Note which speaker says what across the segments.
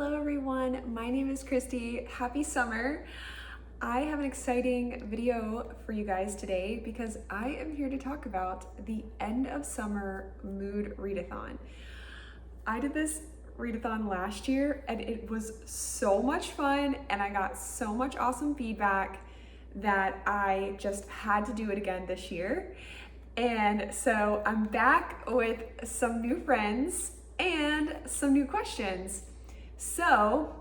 Speaker 1: Hello everyone, my name is Christy. Happy summer. I have an exciting video for you guys today because I am here to talk about the end of summer mood readathon. I did this readathon last year and it was so much fun and I got so much awesome feedback that I just had to do it again this year. And so I'm back with some new friends and some new questions. So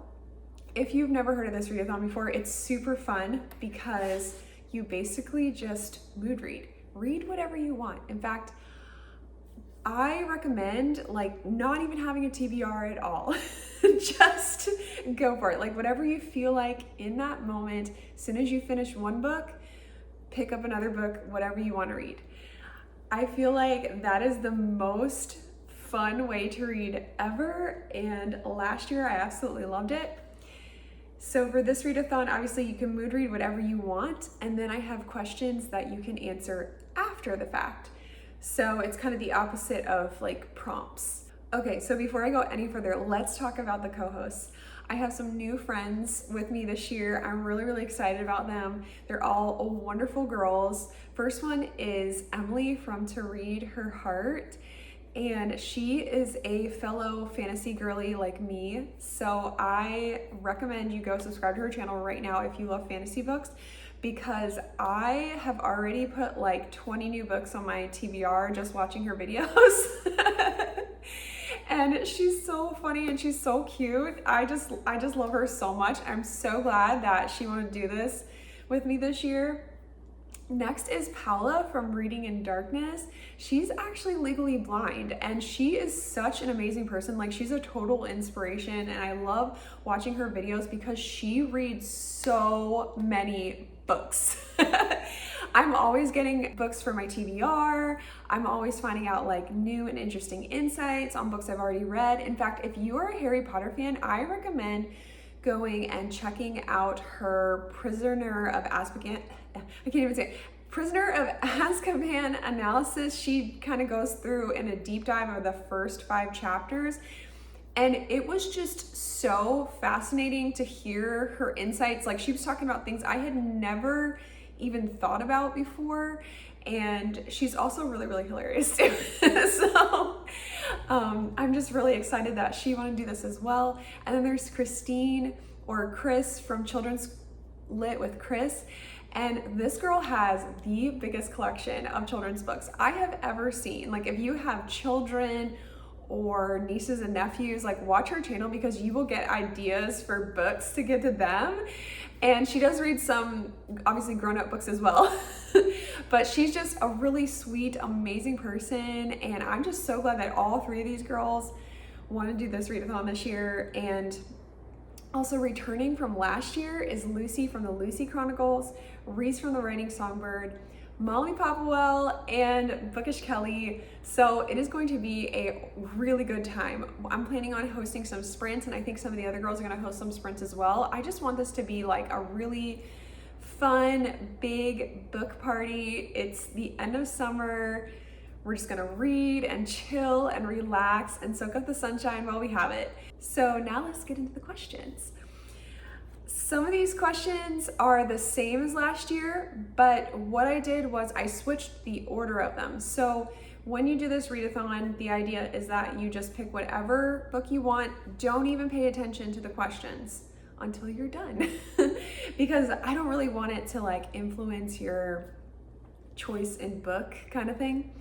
Speaker 1: if you've never heard of this readathon before, it's super fun because you basically just mood read. Read whatever you want. In fact, I recommend not even having a TBR at all. Just go for it. Whatever you feel like in that moment, as soon as you finish one book, pick up another book, whatever you want to read. I feel like that is the most fun way to read ever, and last year I absolutely loved it. So for this readathon, obviously you can mood read whatever you want, and then I have questions that you can answer after the fact. So it's kind of the opposite of prompts. Okay, so before I go any further, let's talk about the co-hosts. I have some new friends with me this year. I'm really excited about them. They're all wonderful girls. First one is Emily from To Read Her Heart. And she is a fellow fantasy girly like me. So I recommend you go subscribe to her channel right now if you love fantasy books, because I have already put 20 new books on my TBR just watching her videos. And she's so funny and she's so cute. I just love her so much. I'm so glad that she wanted to do this with me this year. Next is Paula from Reading in Darkness. She's actually legally blind and she is such an amazing person. She's a total inspiration and I love watching her videos because she reads so many books. I'm always getting books for my TBR. I'm always finding out new and interesting insights on books I've already read. In fact, if you are a Harry Potter fan, I recommend going and checking out her Prisoner of Azkaban analysis. She kind of goes through in a deep dive of the first 5 chapters. And it was just so fascinating to hear her insights. She was talking about things I had never even thought about before. And she's also really hilarious too. So I'm just really excited that she wanted to do this as well. And then there's Christine or Chris from Children's Lit with Chris. And this girl has the biggest collection of children's books I have ever seen. If you have children or nieces and nephews, watch her channel because you will get ideas for books to give to them. And she does read some obviously grown-up books as well. But she's just a really sweet, amazing person. And I'm just so glad that all 3 of these girls want to do this readathon this year. And also returning from last year is Lucy from the Lucy Chronicles, Reese from the Writing Songbird, Molly Popwell, and Bookish Kelly. So it is going to be a really good time. I'm planning on hosting some sprints, and I think some of the other girls are going to host some sprints as well. I just want this to be a really fun, big book party. It's the end of summer. We're just gonna read and chill and relax and soak up the sunshine while we have it. So now let's get into the questions. Some of these questions are the same as last year, but what I did was I switched the order of them. So when you do this readathon, the idea is that you just pick whatever book you want. Don't even pay attention to the questions until you're done. Because I don't really want it to influence your choice in book kind of thing.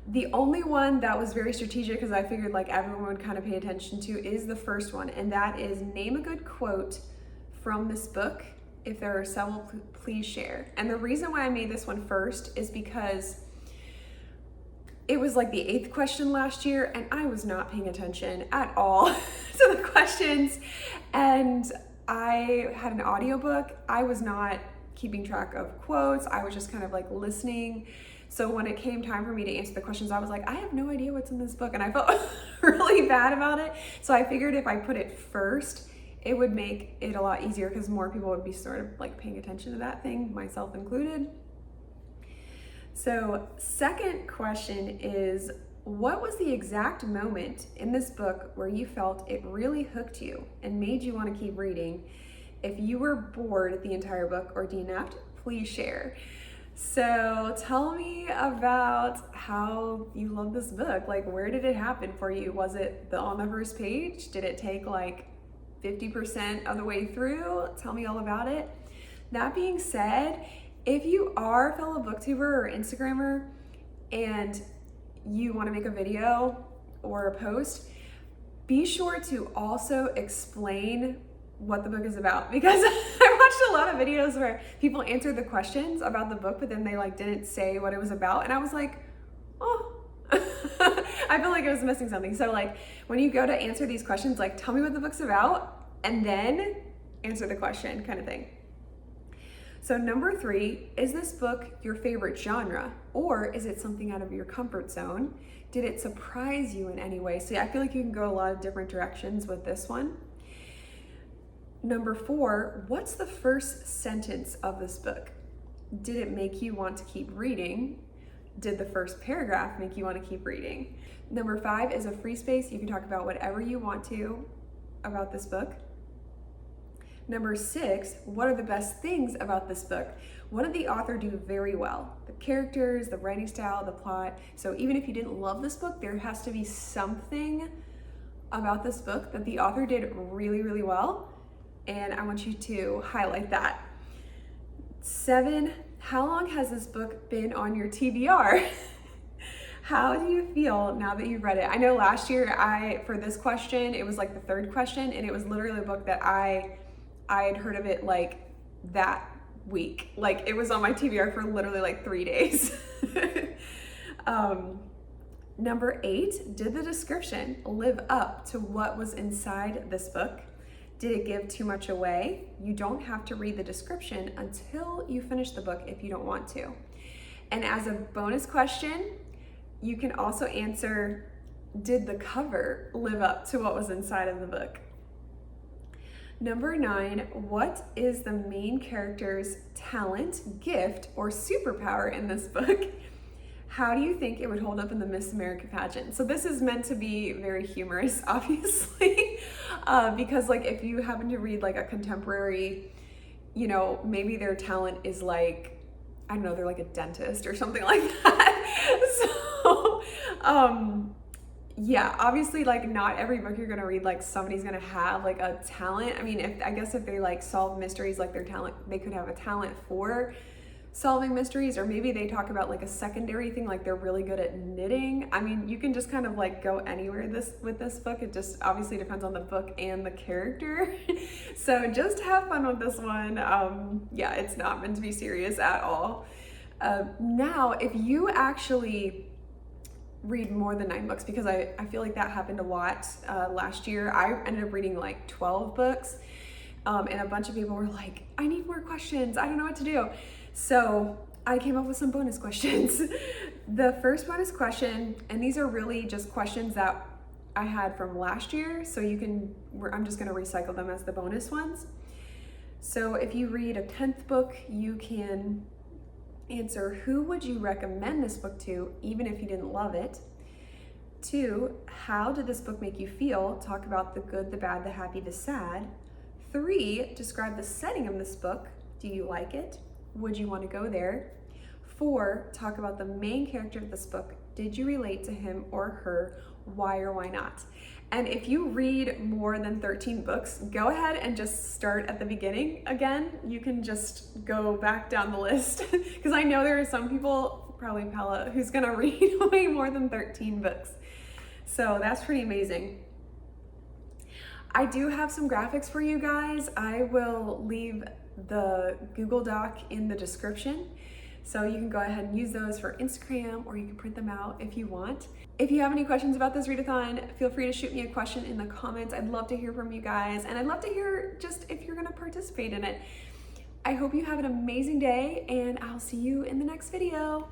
Speaker 1: The only one that was very strategic, because I figured everyone would kind of pay attention to, is the first one, and that is name a good quote from this book. If there are several, please share. And the reason why I made this one first is because it was the 8th question last year and I was not paying attention at all to the questions. And I had an audiobook. I was not keeping track of quotes. I was just kind of listening. So when it came time for me to answer the questions, I was I have no idea what's in this book. And I felt really bad about it. So I figured if I put it first, it would make it a lot easier because more people would be sort of paying attention to that thing, myself included. So second question is, What was the exact moment in this book where you felt it really hooked you and made you want to keep reading? If you were bored the entire book or DNF'd, please share. So tell me about how you love this book. Like, where did it happen for you? Was it on the first page? Did it take like 50% of the way through? Tell me all about it. That being said, if you are a fellow booktuber or Instagrammer and you want to make a video or a post, be sure to also explain what the book is about, because I watched a lot of videos where people answered the questions about the book, but then they like didn't say what it was about, and I was like, oh, I feel like I was missing something. So like when you go to answer these questions, like tell me what the book's about and then answer the question, kind of thing. So number 3, is this book your favorite genre, or is it something out of your comfort zone? Did it surprise you in any way? So I feel like you can go a lot of different directions with this one. Number 4, what's the first sentence of this book? Did it make you want to keep reading? Did the first paragraph make you want to keep reading? Number 5 is a free space. You can talk about whatever you want to about this book. Number 6, what are the best things about this book? What did the author do very well? The characters, the writing style, the plot. So even if you didn't love this book, there has to be something about this book that the author did really, really well. And I want you to highlight that. 7, how long has this book been on your TBR? How do you feel now that you've read it? I know last year for this question, it was like the 3rd question, and it was literally a book that I had heard of it like that week. Like it was on my TBR for literally like 3 days. Number 8, did the description live up to what was inside this book? Did it give too much away? You don't have to read the description until you finish the book if you don't want to. And as a bonus question, you can also answer, did the cover live up to what was inside of the book? Number 9, what is the main character's talent, gift, or superpower in this book? How do you think it would hold up in the Miss America pageant? So this is meant to be very humorous, obviously, because like if you happen to read like a contemporary, you know, maybe their talent is like, I don't know, they're like a dentist or something like that. So, yeah, obviously like not every book you're gonna read, like somebody's gonna have like a talent. I mean, I guess if they like solve mysteries, like their talent, they could have a talent for solving mysteries, or maybe they talk about like a secondary thing, like they're really good at knitting. I mean, you can just kind of like go anywhere with this book. It just obviously depends on the book and the character. So just have fun with this one. Yeah, it's not meant to be serious at all. Now, if you actually read more than 9 books, because I feel like that happened a lot last year. I ended up reading like 12 books, and a bunch of people were like, I need more questions, I don't know what to do. So I came up with some bonus questions. The first bonus question, and these are really just questions that I had from last year, so I'm just gonna recycle them as the bonus ones. So if you read a 10th book, you can answer, who would you recommend this book to, even if you didn't love it? 2, how did this book make you feel? Talk about the good, the bad, the happy, the sad. 3, describe the setting of this book. Do you like it? Would you want to go there? 4, talk about the main character of this book. Did you relate to him or her? Why or why not? And if you read more than 13 books, go ahead and just start at the beginning again. You can just go back down the list, because I know there are some people, probably Paula, who's gonna read way more than 13 books. So that's pretty amazing. I do have some graphics for you guys. I will leave the Google Doc in the description, so you can go ahead and use those for Instagram, or you can print them out if you want. If you have any questions about this readathon, feel free to shoot me a question in the comments. I'd love to hear from you guys, and I'd love to hear just if you're gonna participate in it. I hope you have an amazing day, and I'll see you in the next video.